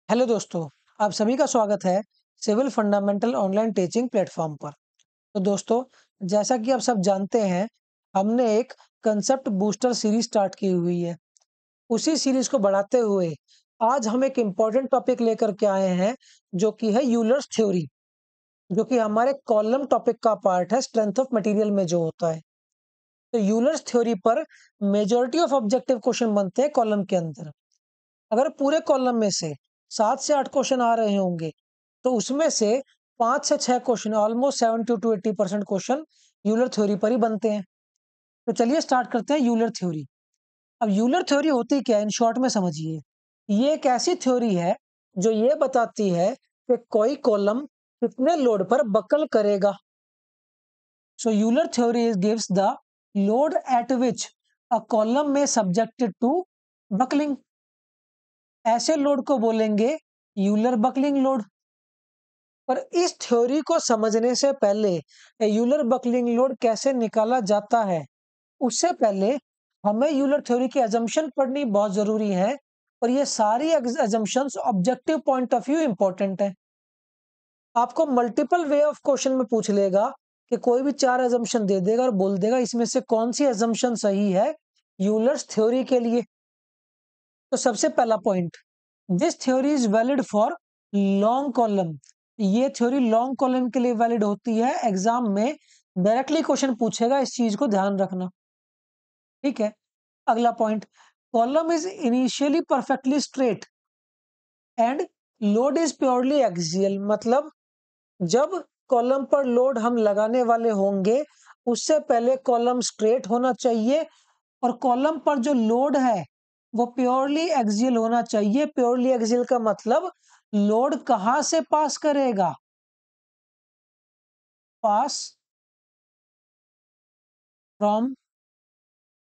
Hello दोस्तों, आप सभी का स्वागत है civil fundamental online teaching platform पर। तो दोस्तों, जैसा कि आप सब जानते हैं, हमने एक कंसेप्ट बूस्टर सीरीज स्टार्ट की हुई है। उसी सीरीज को बढ़ाते हुए आज हम एक इम्पॉर्टेंट टॉपिक लेकर के आए हैं, जो कि है यूलर्स थ्योरी, जो कि हमारे कॉलम टॉपिक का पार्ट है, स्ट्रेंथ ऑफ मटेरियल में जो होता है। तो यूलर्स थ्योरी पर मेजॉरिटी ऑफ ऑब्जेक्टिव क्वेश्चन बनते हैं कॉलम के अंदर। अगर पूरे कॉलम में से 7 से 8 क्वेश्चन आ रहे होंगे, तो उसमें से 5 से 6 question, almost 70 to 80% question Euler theory पर ही बनते हैं। तो चलिए स्टार्ट करते हैं यूलर थ्योरी। अब यूलर थ्योरी होती क्या है, इन शॉर्ट में समझिए। ये एक ऐसी थ्योरी है जो ये बताती है कि कोई कॉलम कितने लोड पर बकल करेगा। So Euler theory gives the load at which a column में सब्जेक्टेड टू बकलिंग। ऐसे लोड को बोलेंगे यूलर बकलिंग लोड। पर इस थ्योरी को समझने से पहले यूलर बकलिंग लोड कैसे निकाला जाता है, उससे पहले हमें यूलर थ्योरी की अजम्पशन पढ़नी बहुत जरूरी है। और ये सारी assumptions objective point of view important है। आपको मल्टीपल वे ऑफ क्वेश्चन में पूछ लेगा कि कोई भी 4 अजम्पशन दे देगा और बोल देगा इसमें से कौन सी अजम्पशन सही है यूलर्स थ्योरी के लिए। तो सबसे पहला point, this theory is valid for long column. ये थ्योरी लॉन्ग कॉलम के लिए वैलिड होती है। एग्जाम में डायरेक्टली क्वेश्चन पूछेगा, इस चीज को ध्यान रखना। ठीक है, अगला point, column is initially perfectly straight and load is purely axial. मतलब जब कॉलम पर लोड हम लगाने वाले होंगे, उससे पहले कॉलम स्ट्रेट होना चाहिए और कॉलम पर जो लोड है वो प्योरली एक्सियल होना चाहिए। प्योरली एक्सियल का मतलब लोड कहां से पास करेगा? पास फ्रॉम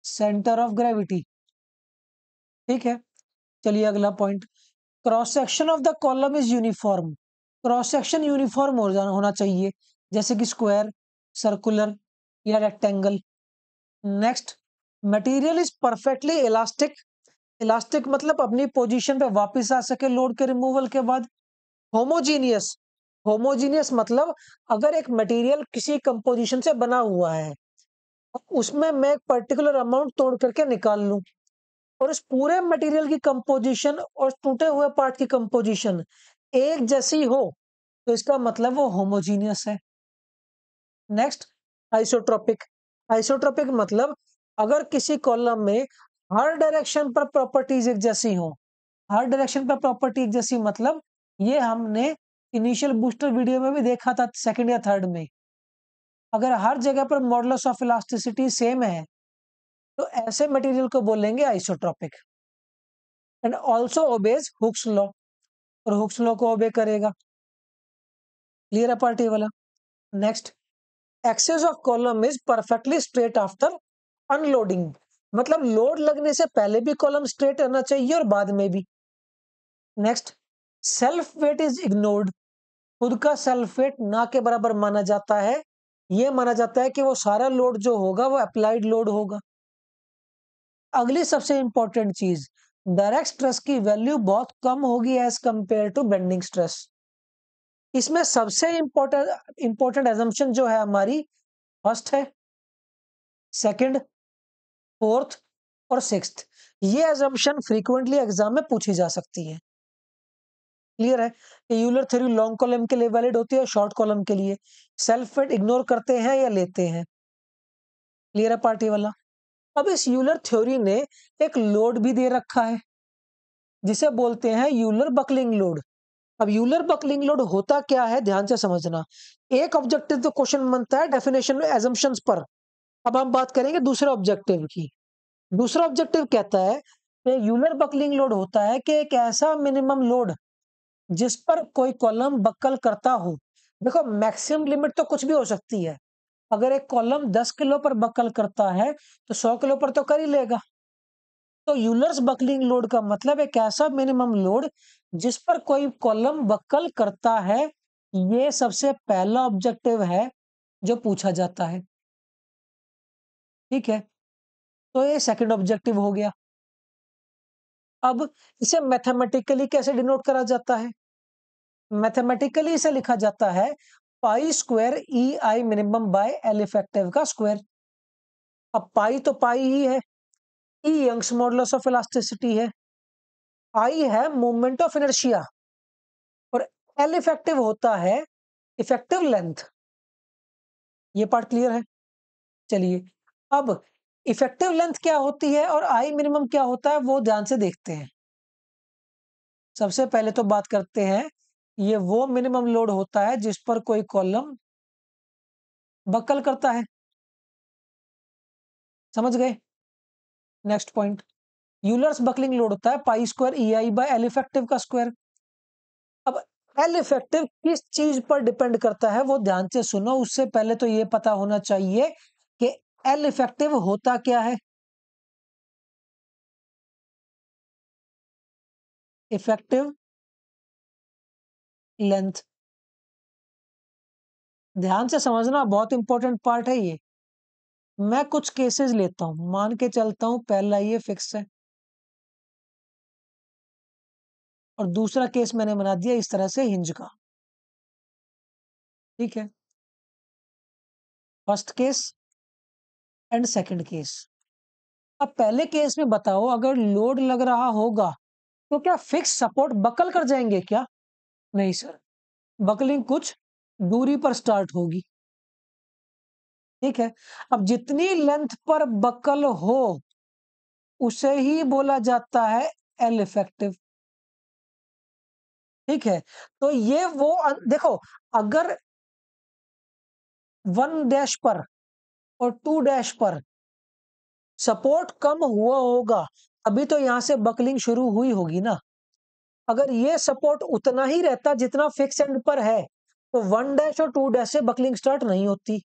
सेंटर ऑफ ग्रेविटी। ठीक है, चलिए अगला point, cross section of the column is uniform. Cross section uniform होना चाहिए, जैसे कि स्क्वायर, सर्कुलर या rectangle. Next, material is perfectly elastic. Elastic मतलब अपनी पोजीशन पे वापस आ सके लोड के रिमूवल के बाद। होमोजीनियस, होमोजीनियस मतलब अगर एक मटेरियल किसी कंपोजिशन से बना हुआ है, उसमें मैं एक पर्टिकुलर अमाउंट तोड़ करके निकाल लूं और उस पूरे मटेरियल की कंपोजिशन और टूटे हुए पार्ट की कंपोजिशन एक जैसी हो, तो इसका मतलब वो होमोजीनियस है। Next, isotropic. आइसोट्रोपिक मतलब अगर किसी कॉलम में हर डायरेक्शन पर प्रॉपर्टीज एक जैसी हो। हर डायरेक्शन पर प्रॉपर्टी एक जैसी मतलब ये हमने इनिशियल बूस्टर वीडियो में भी देखा था, सेकंड या थर्ड में। अगर हर जगह पर मॉडुलस ऑफ इलास्टिसिटी सेम है, तो ऐसे मटेरियल को बोलेंगे isotropic. And also obeys Hooke's law, और हुक्स लॉ को ओबे करेगा। क्लियर है पार्टी वाला? Next, axis of column is perfectly straight after unloading. मतलब लोड लगने से पहले भी कॉलम स्ट्रेट रहना चाहिए और बाद में भी। Next, self weight is ignored. खुद का सेल्फ वेट ना के बराबर माना जाता है। यह माना जाता है कि वो सारा लोड जो होगा वो अप्लाइड लोड होगा। अगली सबसे इंपॉर्टेंट चीज, डायरेक्ट स्ट्रेस की वैल्यू बहुत कम होगी as compared to bending stress. इसमें सबसे इंपॉर्टेंट एजम्पशन जो है हमारी, फर्स्ट है, सेकंड, फोर्थ और सिक्स्थ। ये एजम्पशन फ्रीक्वेंटली एग्जाम में पूछी जा सकती है। क्लियर है कि यूलर थ्योरी लॉन्ग कॉलम के लिए वैलिड होती है, शॉर्ट कॉलम के लिए सेल्फ वेट इग्नोर करते हैं या लेते हैं। क्लियर है पार्टी वाला? अब इस यूलर थ्योरी ने एक लोड भी दे रखा है, जिसे बोलते हैं यूलर बकलिंग लोड। अब यूलर बकलिंग लोड होता क्या है, ध्यान से समझना। एक ऑब्जेक्टिव तो क्वेश्चन बनता है डेफिनेशन एजम्पशंस पर। अब हम बात करेंगे दूसरे ऑब्जेक्टिव की। दूसरा ऑब्जेक्टिव कहता है कि यूलर बकलिंग लोड होता है कि एक ऐसा मिनिमम लोड जिस पर कोई कॉलम बक्कल करता हो। देखो, मैक्सिमम लिमिट तो कुछ भी हो सकती है। अगर एक कॉलम 10 किलो पर बक्कल करता है, तो 100 किलो पर तो कर ही लेगा। तो यूलर्स बकलिंग लोड का मतलब एक ऐसा मिनिमम लोड जिस पर कोई कॉलम बक्कल करता है। ये सबसे पहला ऑब्जेक्टिव है जो पूछा जाता है। ठीक है, तो ये सेकंड ऑब्जेक्टिव हो गया। अब इसे मैथमेटिकली कैसे डिनोट करा जाता है? मैथमेटिकली इसे लिखा जाता है पाई square E I minimum by L effective का स्क्वायर। अब पाई तो पाई ही है, ई यंग्स मॉडुलस ऑफ इलास्टिसिटी है, आई है मोमेंट ऑफ इनर्शिया, और एल इफेक्टिव होता है इफेक्टिव लेंथ। ये पार्ट क्लियर है? चलिए, अब इफेक्टिव लेंथ क्या होती है और आई मिनिमम क्या होता है वो ध्यान से देखते हैं। सबसे पहले तो बात करते हैं, ये वो मिनिमम लोड होता है जिस पर कोई कॉलम बकल करता है। समझ गए? Next point, Euler's buckling load होता है पाई square E I by L effective का स्क्वायर। अब एल इफेक्टिव किस चीज पर डिपेंड करता है वो ध्यान से सुनो। उससे पहले तो ये पता होना चाहिए कि एल इफेक्टिव होता क्या है। इफेक्टिव लेंथ, ध्यान से समझना, बहुत इंपॉर्टेंट पार्ट है ये। मैं कुछ केसेस लेता हूं, मान के चलता हूं पहला ये फिक्स है और दूसरा केस मैंने बना दिया इस तरह से हिंज का। ठीक है, first case and second case. अब पहले केस में बताओ, अगर लोड लग रहा होगा तो क्या फिक्स सपोर्ट बकल कर जाएंगे क्या? नहीं सर, बकलिंग कुछ दूरी पर स्टार्ट होगी। ठीक है, अब जितनी लेंथ पर बकल हो उसे ही बोला जाता है एल इफेक्टिव। ठीक है, तो ये वो देखो, अगर 1 डैश पर और 2 डैश पर सपोर्ट कम हुआ होगा अभी तो यहां से बकलिंग शुरू हुई होगी ना। अगर ये सपोर्ट उतना ही रहता जितना फिक्स एंड पर है तो 1 डैश और 2 डैश से बकलिंग स्टार्ट नहीं होती।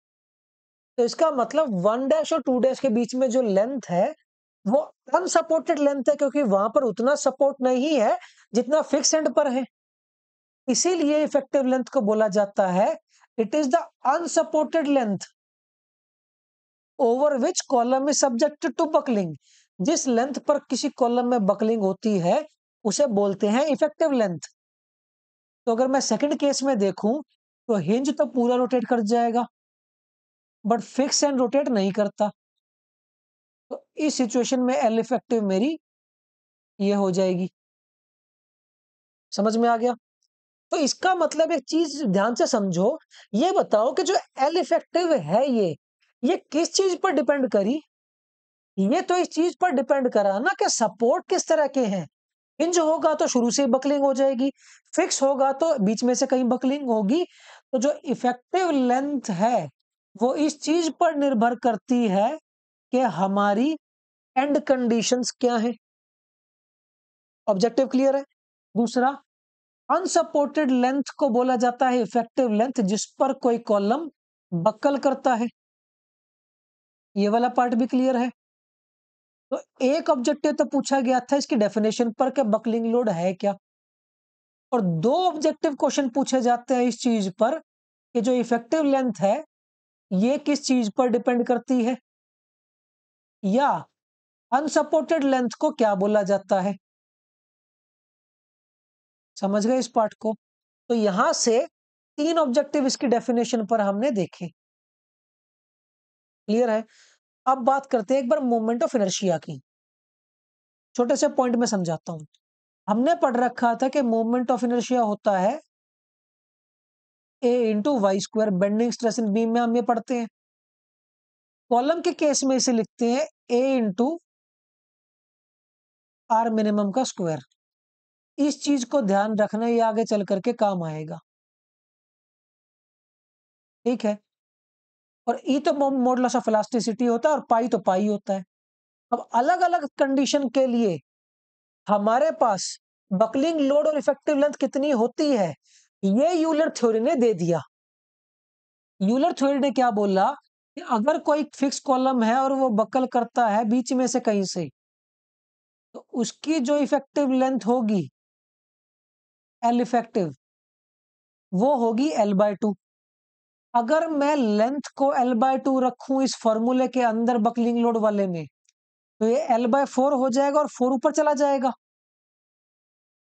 तो इसका मतलब 1 डैश और 2 डैश के बीच में जो लेंथ है वो अनसपोर्टेड लेंथ है, क्योंकि वहां पर उतना सपोर्ट नहीं है जितना फिक्स एंड पर है। इसीलिए इफेक्टिव लेंथ को बोला जाता है it is the unsupported length over which column is subjected to buckling. जिस लेंथ पर किसी कॉलम में बकलिंग होती है उसे बोलते हैं इफेक्टिव लेंथ। तो अगर मैं सेकंड केस में देखूं तो हिंज तो पूरा रोटेट कर जाएगा बट फिक्स एंड रोटेट नहीं करता। तो इस सिचुएशन में एल इफेक्टिव मेरी ये हो जाएगी। समझ में आ गया? तो इसका मतलब एक चीज ध्यान से समझो, ये बताओ कि जो एल इफेक्टिव है ये किस चीज पर डिपेंड करी? ये तो इस चीज पर डिपेंड करा ना कि सपोर्ट किस तरह के हैं। हिंज होगा तो शुरू से ही बकलिंग हो जाएगी, फिक्स होगा तो बीच में से कहीं बकलिंग होगी। तो जो इफेक्टिव लेंथ है वो इस चीज पर निर्भर करती है कि हमारी एंड कंडीशंस क्या है। ऑब्जेक्टिव क्लियर है? दूसरा, अनसपोर्टेड लेंथ को बोला जाता है इफेक्टिव लेंथ जिस पर कोई कॉलम बकल करता है। ये वाला पार्ट भी क्लियर है? तो एक ऑब्जेक्टिव तो पूछा गया था इसकी डेफिनेशन पर कि बकलिंग लोड है क्या, और दो ऑब्जेक्टिव क्वेश्चन पूछे जाते हैं इस चीज पर कि जो इफेक्टिव लेंथ है ये किस चीज पर डिपेंड करती है, या अनसपोर्टेड लेंथ को क्या बोला जाता है। समझ गए इस पार्ट को? तो यहां से तीन ऑब्जेक्टिव इसकी डेफिनेशन पर हमने देखे। क्लियर है? अब बात करते हैं एक बार मोमेंट ऑफ इनर्शिया की। छोटे से पॉइंट में समझाता हूं। हमने पढ़ रखा था कि मोमेंट ऑफ इनर्शिया होता है A into Y square. Bending stress in beam में हम ये पढ़ते हैं। कॉलम के केस में इसे लिखते हैं ए इंटू आर मिनिमम का स्क्वायर। इस चीज को ध्यान रखना, ये आगे चल करके काम आएगा। ठीक है, और ई तो मॉडुलस ऑफ इलास्टिसिटी होता है और पाई तो पाई होता है। अब अलग अलग कंडीशन के लिए हमारे पास बकलिंग लोड और इफेक्टिव लेंथ कितनी होती है ये यूलर थ्योरी ने दे दिया। यूलर थ्योरी ने क्या बोला कि अगर कोई फिक्स कॉलम है और वो बकल करता है बीच में से कहीं से, तो उसकी जो इफेक्टिव लेंथ होगी एल इफेक्टिव वो होगी L/2। अगर मैं लेंथ को L/2 रखूं इस फॉर्मूले के अंदर बकलिंग लोड वाले में तो ये L/4 हो जाएगा और 4 ऊपर चला जाएगा।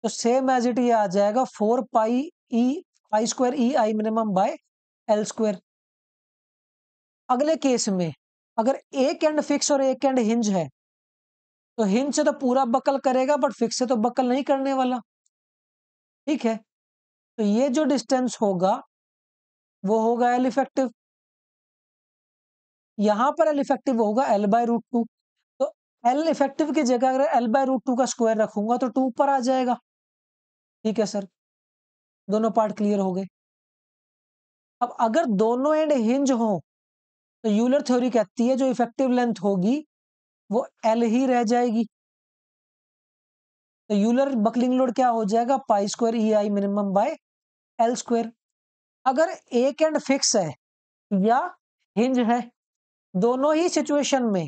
तो सेम एज इट ये आ जाएगा 4 pi E I minimum by L square. अगले केस में अगर एक एंड फिक्स और एक एंड हिंज है तो हिंज से तो पूरा बकल करेगा, बट फिक्स से तो बकल नहीं करने वाला। ठीक है, तो ये जो डिस्टेंस होगा वो होगा एल इफेक्टिव। यहां पर एल इफेक्टिव होगा L/√2। तो एल इफेक्टिव की जगह अगर L/√2 का स्क्वायर रखूंगा तो 2 पर आ जाएगा। ठीक है सर, दोनों पार्ट क्लियर हो गए। अब अगर दोनों एंड हिंज हो तो यूलर थ्योरी कहती है जो इफेक्टिव लेंथ होगी वो एल ही रह जाएगी। तो यूलर बकलिंग लोड क्या हो जाएगा, पाई square E I minimum by L square. अगर एक एंड फिक्स है या हिंज है, दोनों ही सिचुएशन में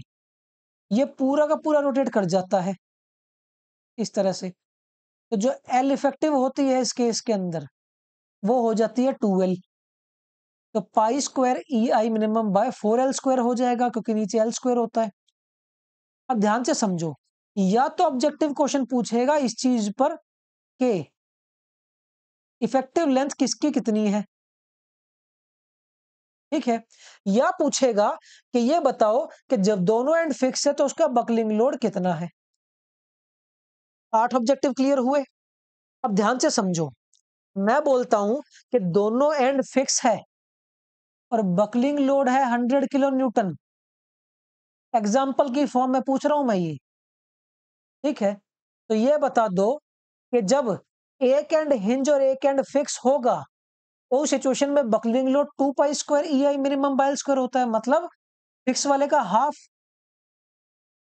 ये पूरा का पूरा रोटेट कर जाता है इस तरह से। तो जो एल इफेक्टिव होती है इस केस के अंदर वो हो जाती है 2L। तो pi square E I minimum by 4L square हो जाएगा क्योंकि नीचे एल स्क्वायर होता है। अब ध्यान से समझो, या तो ऑब्जेक्टिव क्वेश्चन पूछेगा इस चीज पर कि इफेक्टिव लेंथ किसकी कितनी है, ठीक है, या पूछेगा कि ये बताओ कि जब दोनों एंड फिक्स है तो उसका बकलिंग लोड कितना है। 8 ऑब्जेक्टिव क्लियर हुए। अब ध्यान से समझो, मैं बोलता हूं कि दोनों एंड फिक्स है और बकलिंग लोड है 100 किलो न्यूटन। एग्जाम्पल की फॉर्म में पूछ रहा हूं मैं ये। ठीक है, तो ये बता दो कि जब एक एंड हिंज और एक एंड फिक्स होगा तो उस सिचुएशन में buckling load 2 pi square E I minimum by L square होता है, मतलब फिक्स वाले का हाफ।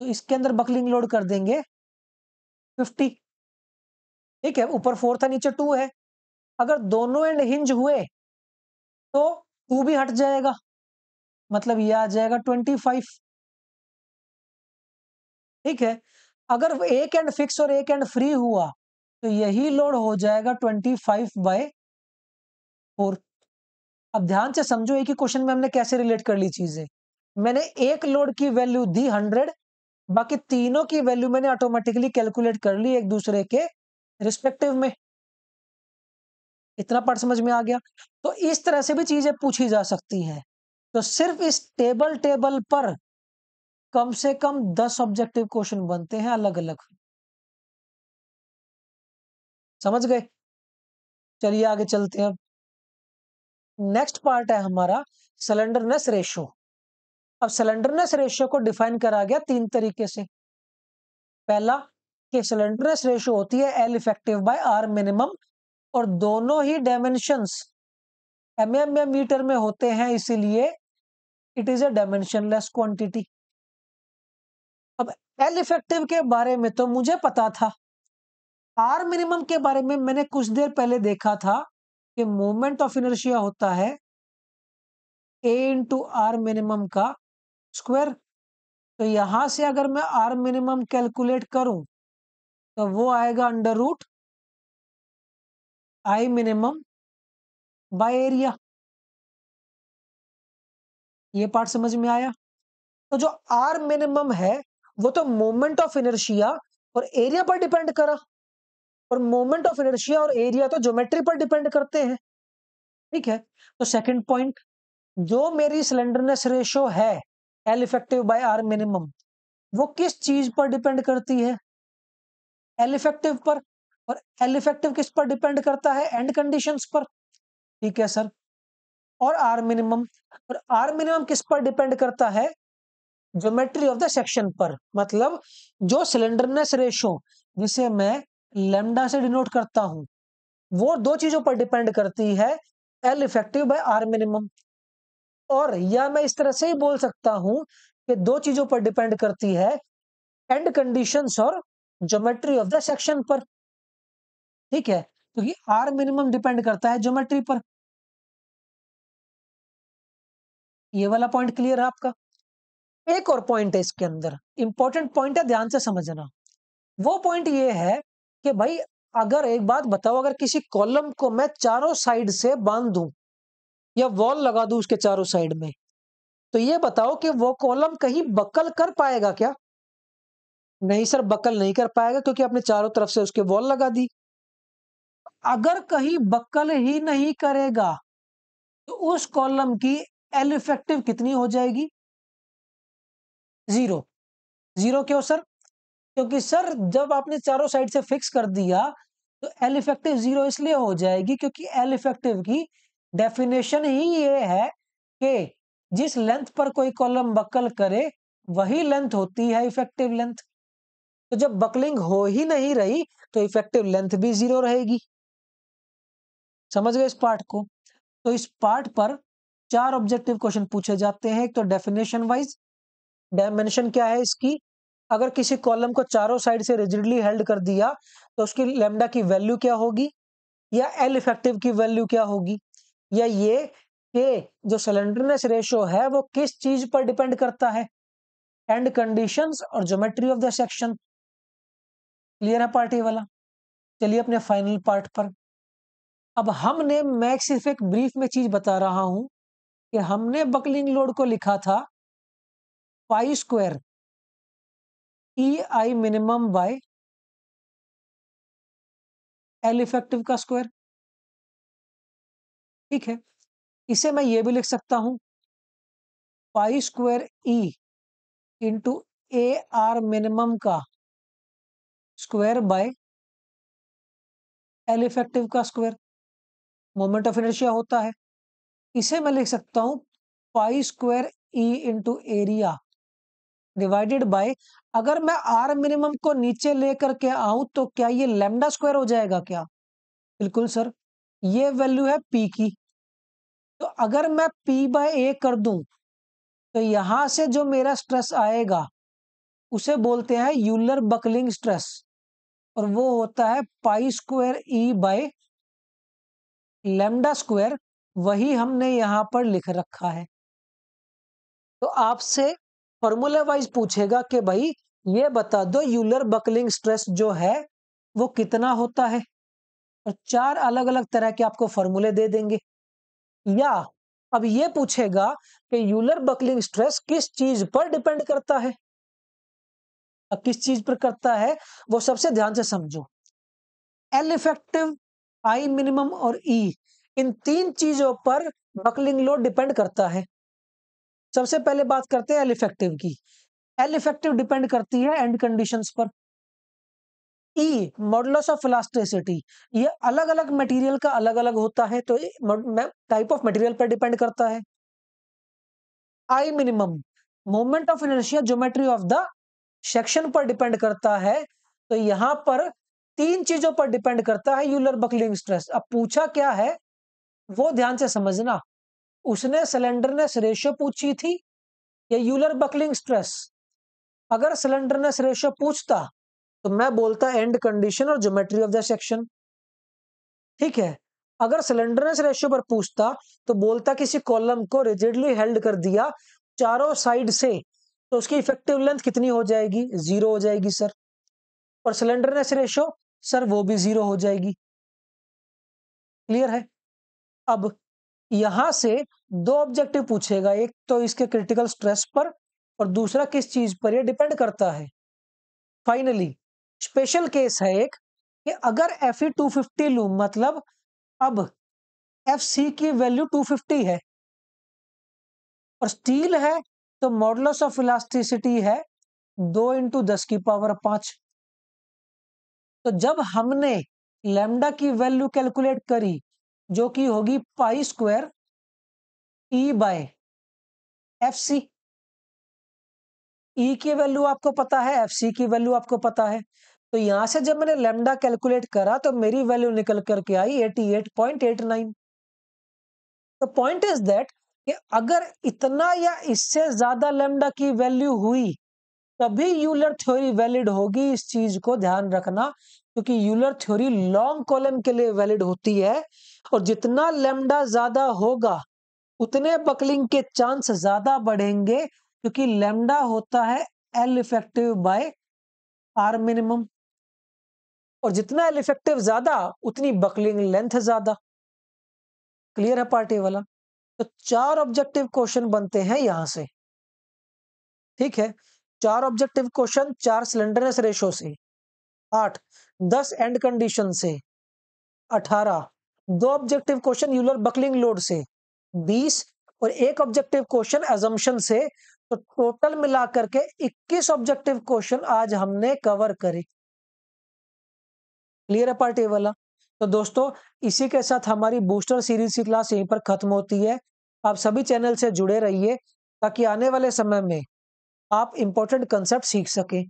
तो इसके अंदर बकलिंग लोड कर देंगे 50। ठीक है, ऊपर 4 था नीचे 2 है। अगर दोनों एंड हिंज हुए तो 2 भी हट जाएगा, मतलब ये आ जाएगा 25। ठीक है, अगर एक एंड फिक्स और एक एंड फ्री हुआ तो यही लोड हो जाएगा 25/4। अब ध्यान से समझो, एक ही क्वेश्चन में हमने कैसे रिलेट कर ली चीजें। मैंने एक लोड की वैल्यू दी 100, बाकी तीनों की वैल्यू मैंने ऑटोमेटिकली कैलकुलेट कर ली एक दूसरे के रिस्पेक्टिव में। इतना पार्ट समझ में आ गया। तो इस तरह से भी चीजें पूछी जा सकती हैं। तो सिर्फ इस टेबल पर कम से कम 10 ऑब्जेक्टिव क्वेश्चन बनते हैं अलग अलग। समझ गए? चलिए आगे चलते हैं। अब नेक्स्ट पार्ट है हमारा सिलेंडरनेस रेशो। अब सिलेंडरनेस रेशो को डिफाइन करा गया 3 तरीके से। पहला कि सिलेंडरनेस रेशो होती है L effective by R minimum, और दोनों ही डायमेंशंस mm या मीटर में होते हैं, इसीलिए it is a dimensionless quantity. अब एल इफेक्टिव के बारे में तो मुझे पता था, आर मिनिमम के बारे में मैंने कुछ देर पहले देखा था कि मोमेंट ऑफ इनर्शिया होता है ए इंटू आर मिनिमम का स्क्वायर। तो यहां से अगर मैं आर मिनिमम कैलकुलेट करूं तो वो आएगा √, आई मिनिमम बाय एरिया। ये पार्ट समझ में आया? तो जो आर मिनिमम है वो तो मोमेंट ऑफ इनर्शिया और एरिया पर डिपेंड करा, और मोमेंट ऑफ इनर्शिया और एरिया तो ज्योमेट्री पर डिपेंड करते हैं। ठीक है, तो सेकंड पॉइंट, जो मेरी सिलेंडरनेस रेशो है L effective by R minimum, वो किस चीज पर डिपेंड करती है? एल इफेक्टिव पर। और एल इफेक्टिव किस पर डिपेंड करता है? एंड कंडीशंस पर। ठीक है सर। और आर मिनिमम, और आर मिनिमम किस पर डिपेंड करता है? ज्योमेट्री ऑफ द सेक्शन पर, मतलब जो सिलेंडरनेस रेशो जिसे मैं लेमडा से डिनोट करता हूं वो दो चीजों पर डिपेंड करती है, L effective by R minimum. और या मैं इस तरह से ही बोल सकता हूं कि दो चीजों पर डिपेंड करती है, एंड कंडीशंस और ज्योमेट्री ऑफ द सेक्शन पर। ठीक है, क्योंकि आर मिनिमम डिपेंड करता है ज्योमेट्री पर। ये वाला पॉइंट क्लियर है आपका? एक और पॉइंट है इसके अंदर, इंपॉर्टेंट पॉइंट है, ध्यान से समझना। वो पॉइंट ये है कि भाई अगर एक बात बताओ, अगर किसी कॉलम को मैं चारों साइड से बांध दूं या वॉल लगा दूं उसके चारों साइड में, तो ये बताओ कि वो कॉलम कहीं बकल कर पाएगा क्या? नहीं सर, बकल नहीं कर पाएगा क्योंकि आपने चारों तरफ से उसके वॉल लगा दी। अगर कहीं बक्कल ही नहीं करेगा तो उस कॉलम की एल इफेक्टिव कितनी हो जाएगी? 0। 0 क्यों सर? क्योंकि सर जब आपने चारों साइड से फिक्स कर दिया तो एल इफेक्टिव 0 इसलिए हो जाएगी क्योंकि एल इफेक्टिव की डेफिनेशन ही ये है कि जिस लेंथ पर कोई कॉलम बकल करे वही लेंथ होती है इफेक्टिव लेंथ। तो जब बकलिंग हो ही नहीं रही तो इफेक्टिव लेंथ भी 0 रहेगी। समझ गए इस पार्ट को? तो इस पार्ट पर 4 ऑब्जेक्टिव क्वेश्चन पूछे जाते हैं। एक तो डेफिनेशन वाइज, डायमेंशन क्या है इसकी, अगर किसी कॉलम को चारों साइड से रिजिडली हेल्ड कर दिया तो उसकी लैम्डा की वैल्यू क्या होगी, या एल इफेक्टिव की वैल्यू क्या होगी, या ये कि जो सिलेंडरनेस रेशियो है वो किस चीज पर डिपेंड करता है, एंड कंडीशंस और geometry of the section. Clear है पार्टी वाला? चलिए अपने फाइनल पार्ट पर। अब हमने, मैं सिर्फ एक ब्रीफ में चीज बता रहा हूं कि हमने बकलिंग लोड को लिखा था पाई square E I minimum by L effective का स्क्वायर। ठीक है, इसे मैं ये भी लिख सकता हूं पाई square E into A R minimum का स्क्वायर बाय एल इफेक्टिव का स्क्वायर, मोमेंट ऑफ इनर्शिया होता है। इसे मैं लिख सकता हूं पाई square E into area divided by, अगर मैं आर मिनिमम को नीचे लेकर के आऊं तो क्या ये लैम्डा स्क्वायर हो जाएगा क्या? बिल्कुल सर, ये वैल्यू है पी की। तो अगर मैं पी बाय ए कर दूं तो यहां से जो मेरा स्ट्रेस आएगा उसे बोलते हैं यूलर बकलिंग स्ट्रेस, और वो होता है पाई square E by lambda square. वही हमने यहां पर लिख रखा है। तो आपसे फॉर्मूला वाइज पूछेगा कि भाई ये बता दो यूलर बकलिंग स्ट्रेस जो है वो कितना होता है, और 4 अलग अलग तरह के आपको फॉर्मूले दे देंगे। या अब ये पूछेगा कि यूलर बकलिंग स्ट्रेस किस चीज पर डिपेंड करता है। अब किस चीज पर करता है वो सबसे ध्यान से समझो। एल इफेक्टिव, आई मिनिमम और ई, इन 3 चीजों पर बकलिंग लोड डिपेंड करता है। सबसे पहले बात करते हैं एल इफेक्टिव की। एल इफेक्टिव डिपेंड करती है एंड कंडीशंस पर। ई मॉडुलस ऑफ इलास्टिसिटी, ये अलग अलग मटेरियल का अलग अलग होता है तो टाइप ऑफ मटेरियल पर डिपेंड करता है। I minimum moment of inertia geometry of the section पर डिपेंड करता है। तो यहां पर 3 चीजों पर डिपेंड करता है यूलर बकलिंग स्ट्रेस। अब पूछा क्या है वो ध्यान से समझना। उसने सिलेंडरनेस रेशियो पूछी थी या यूलर बकलिंग स्ट्रेस? अगर सिलेंडरनेस रेशियो पूछता तो मैं बोलता एंड कंडीशन और ज्योमेट्री ऑफ द सेक्शन। ठीक है, अगर सिलेंडरनेस रेशियो पर पूछता तो बोलता किसी कॉलम को रिजिडली हेल्ड कर दिया चारों साइड से तो उसकी इफेक्टिव लेंथ कितनी हो जाएगी? 0 हो जाएगी सर। और सिलेंडरनेस रेशियो सर वो भी 0 हो जाएगी। क्लियर है? अब यहां से 2 ऑब्जेक्टिव पूछेगा, एक तो इसके क्रिटिकल स्ट्रेस पर और दूसरा किस चीज पर ये डिपेंड करता है। फाइनली स्पेशल केस है एक कि अगर Fe 250 लूं, मतलब अब Fc की वैल्यू 250 है और स्टील है तो मॉडुलस ऑफ इलास्टिसिटी है 2 इंटू 10 की पावर 5। तो जब हमने लैम्डा की वैल्यू कैलकुलेट करी जो कि होगी pi square E by F C, E की वैल्यू आपको पता है, एफ सी की वैल्यू आपको पता है। तो यहां से जब मैंने लैम्डा कैलकुलेट करा तो मेरी वैल्यू निकल करके आई 88.89। तो पॉइंट इज दैट कि अगर इतना या इससे ज्यादा लैम्डा की वैल्यू हुई तभी यूलर थ्योरी वैलिड होगी। इस चीज को ध्यान रखना, क्योंकि यूलर थ्योरी लॉन्ग कॉलम के लिए वैलिड होती है और जितना लैम्डा ज्यादा होगा उतने बकलिंग के चांस ज्यादा बढ़ेंगे, क्योंकि लैम्डा होता है L effective by R minimum, और जितना एल इफेक्टिव ज्यादा उतनी बकलिंग लेंथ ज्यादा। क्लियर है पार्टी वाला? तो 4 ऑब्जेक्टिव क्वेश्चन बनते हैं यहां से। ठीक है, 4 ऑब्जेक्टिव क्वेश्चन, 4 सिलेंडरनेस रेशो से, 8 10 एंड कंडीशन से, 18, 2 objective question Euler buckling load से 20 और 1 ऑब्जेक्टिव क्वेश्चन एजम्पशन से, तो टोटल मिला करके 21 ऑब्जेक्टिव क्वेश्चन आज हमने कवर करे। क्लियर है पार्ट ए वाला? तो दोस्तों इसी के साथ हमारी बूस्टर सीरीज की क्लास यहीं पर खत्म होती है। आप सभी चैनल से जुड़े रहिए ताकि आने वाले समय में आप इंपॉर्टेंट कंसेप्ट सीख सकें।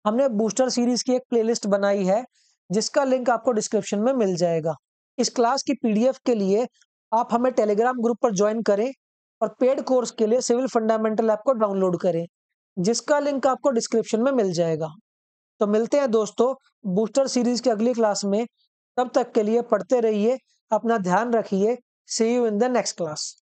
हमने बूस्टर सीरीज की एक प्लेलिस्ट बनाई है जिसका लिंक आपको डिस्क्रिप्शन में मिल जाएगा। इस क्लास की पीडीएफ के लिए आप हमें टेलीग्राम ग्रुप पर ज्वाइन करें और पेड कोर्स के लिए सिविल फंडामेंटल ऐप को डाउनलोड करें, जिसका लिंक आपको डिस्क्रिप्शन में मिल जाएगा। तो मिलते हैं दोस्तों बूस्टर सीरीज की अगली क्लास में। तब तक के लिए पढ़ते रहिए, अपना ध्यान रखिए। See you in the next class.